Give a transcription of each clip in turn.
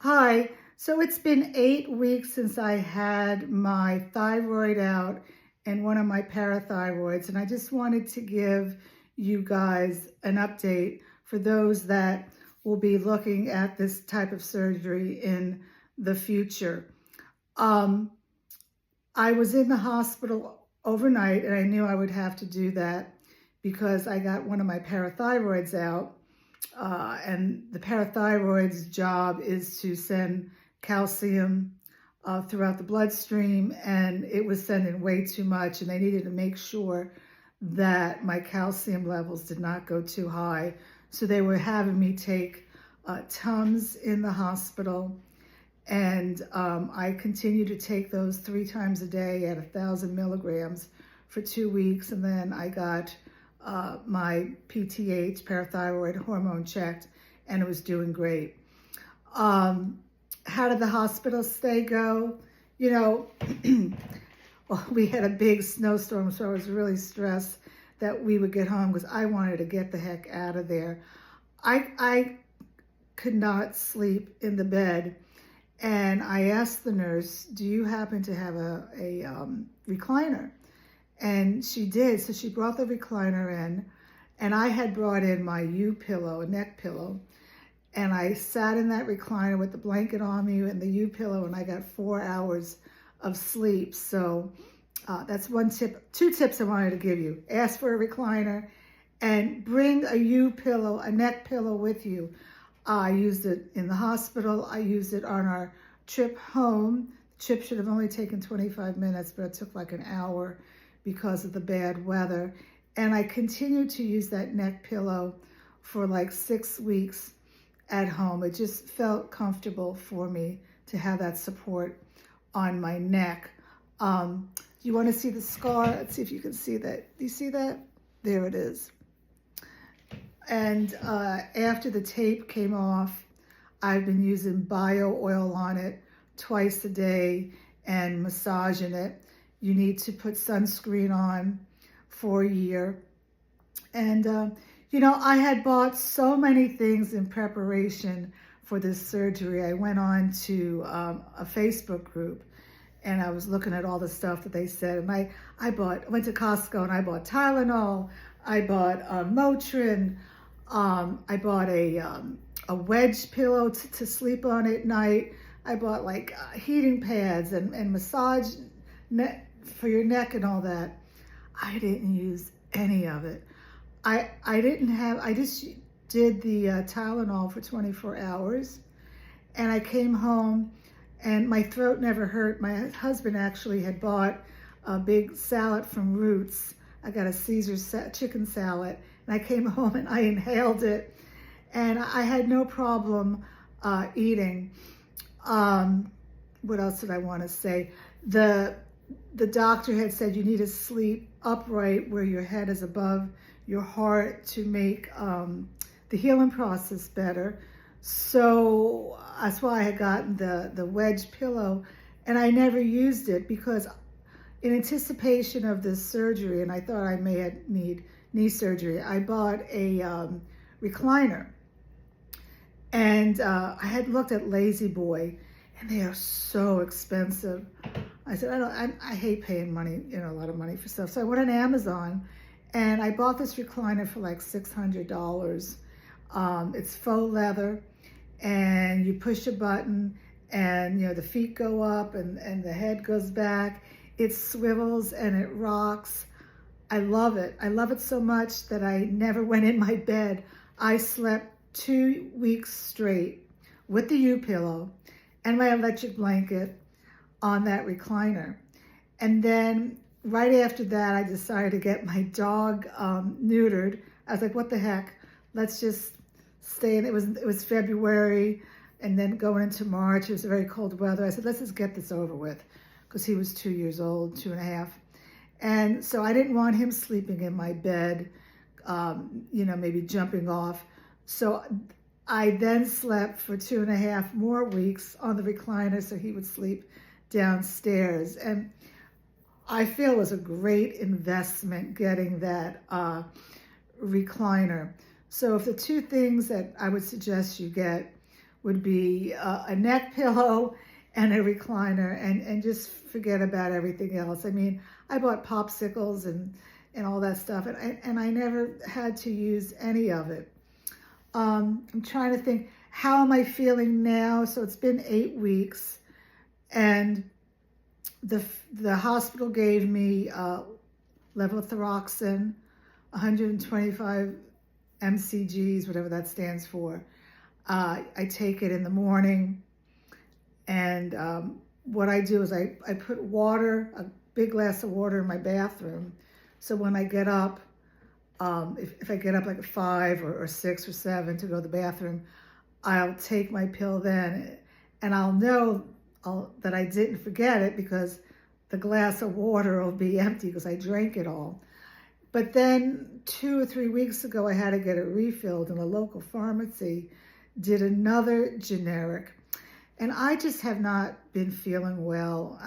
Hi. So it's been 8 weeks since I had my thyroid out and one of my parathyroids, and I just wanted to give you guys an update for those that will be looking at this type of surgery in the future. Um, I was in the hospital overnight, and I knew I would have to do that because I got one of my parathyroids out. And the parathyroid's job is to send calcium throughout the bloodstream, and it was sending way too much, and they needed to make sure that my calcium levels did not go too high. So they were having me take Tums in the hospital, and I continued to take those 3 times a day at 1,000 milligrams for 2 weeks, and then I got my PTH, parathyroid hormone, checked, and it was doing great. How did the hospital stay go? You know, well, we had a big snowstorm, so I was really stressed that we would get home because I wanted to get the heck out of there. I could not sleep in the bed, and I asked the nurse, do you happen to have a recliner? And she did. So she brought the recliner in, and I had brought in my U-pillow, a neck pillow, and I sat in that recliner with the blanket on me and the U-pillow, and I got 4 hours of sleep. So that's one tip. 2 tips I wanted to give you. Ask for a recliner and bring a U-pillow, a neck pillow with you. I used it in the hospital. I used it on our trip home. The trip should have only taken 25 minutes, but it took like an hour because of the bad weather. And I continued to use that neck pillow for like 6 weeks at home. It just felt comfortable for me to have that support on my neck. You want to see the scar? Let's see if you can see that. Do you see that? There it is. And after the tape came off, I've been using bio oil on it twice a day and massaging it. You need to put sunscreen on for a year. And, you know, I had bought so many things in preparation for this surgery. I went on to a Facebook group, and I was looking at all the stuff that they said. And I went to Costco, and I bought Tylenol. I bought Motrin. I bought a wedge pillow to sleep on at night. I bought like heating pads and massage for your neck and all that. I didn't use any of it. I just did the Tylenol for 24 hours, and I came home and my throat never hurt. My husband actually had bought a big salad from Roots. I got a Caesar chicken salad, and I came home and I inhaled it, and I had no problem eating. What else did I want to say? The doctor had said you need to sleep upright where your head is above your heart to make the healing process better. So that's why I had gotten the wedge pillow, and I never used it because in anticipation of this surgery, and I thought I may need knee surgery, I bought a recliner. And I had looked at Lazy Boy, and they are so expensive. I said, I hate paying money, a lot of money for stuff. So I went on Amazon, and I bought this recliner for like $600. It's faux leather, and you push a button, and the feet go up, and the head goes back. It swivels and it rocks. I love it. I love it so much that I never went in my bed. I slept 2 weeks straight with the U-pillow and my electric blanket on that recliner. And then right after that, I decided to get my dog neutered. I was like, what the heck? Let's just stay in. It was February, and then going into March, it was very cold weather. I said, let's just get this over with, because he was 2 years old, 2.5. And so I didn't want him sleeping in my bed, maybe jumping off. So I then slept for 2.5 more weeks on the recliner so he would sleep downstairs. And I feel it was a great investment getting that recliner. So if the 2 things that I would suggest you get would be a neck pillow and a recliner, and just forget about everything else. I mean, I bought popsicles and all that stuff, and I never had to use any of it. I'm trying to think, how am I feeling now? So it's been 8 weeks, and the hospital gave me levothyroxine, 125 mcgs, whatever that stands for. I take it in the morning, and what I do is I put water, a big glass of water in my bathroom, so when I get up, if I get up like at 5 or 6 or 7 to go to the bathroom, I'll take my pill then, and I'll know that I didn't forget it because the glass of water will be empty because I drank it all. But then 2 or 3 weeks ago, I had to get it refilled, and a local pharmacy did another generic. And I just have not been feeling well.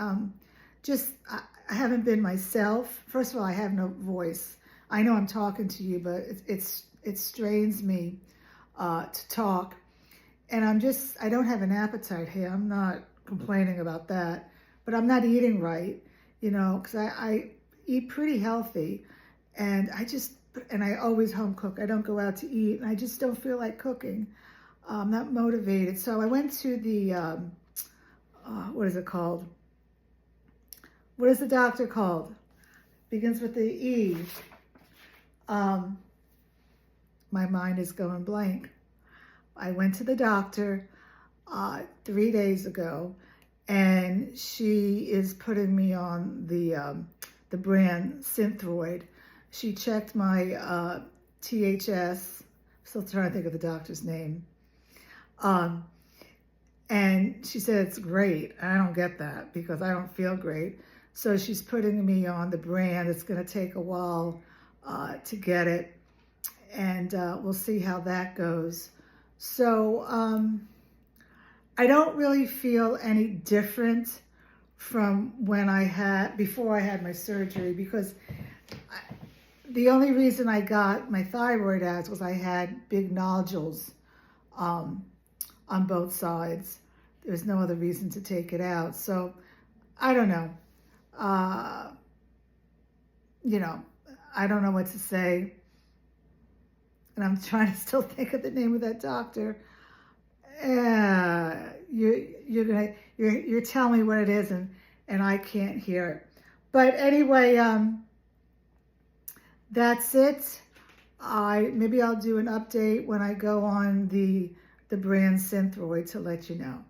I haven't been myself. First of all, I have no voice. I know I'm talking to you, but it strains me to talk. And I don't have an appetite here. I'm not complaining about that, but I'm not eating right, because I eat pretty healthy, and I always home cook. I don't go out to eat, and I just don't feel like cooking. I'm not motivated. So I went to the, what is it called? What is the doctor called? Begins with the E. My mind is going blank. I went to the doctor 3 days ago, and she is putting me on the brand thyroid. She checked my THS. Still trying to think of the doctor's name. And she said it's great. I don't get that because I don't feel great. So she's putting me on the brand. It's going to take a while to get it, and we'll see how that goes. So I don't really feel any different from before I had my surgery, because the only reason I got my thyroid out was I had big nodules on both sides. There's no other reason to take it out. So I don't know. I don't know what to say. And I'm trying to still think of the name of that doctor. You're telling me what it is, and I can't hear it. But anyway, that's it. Maybe I'll do an update when I go on the brand Synthroid to let you know.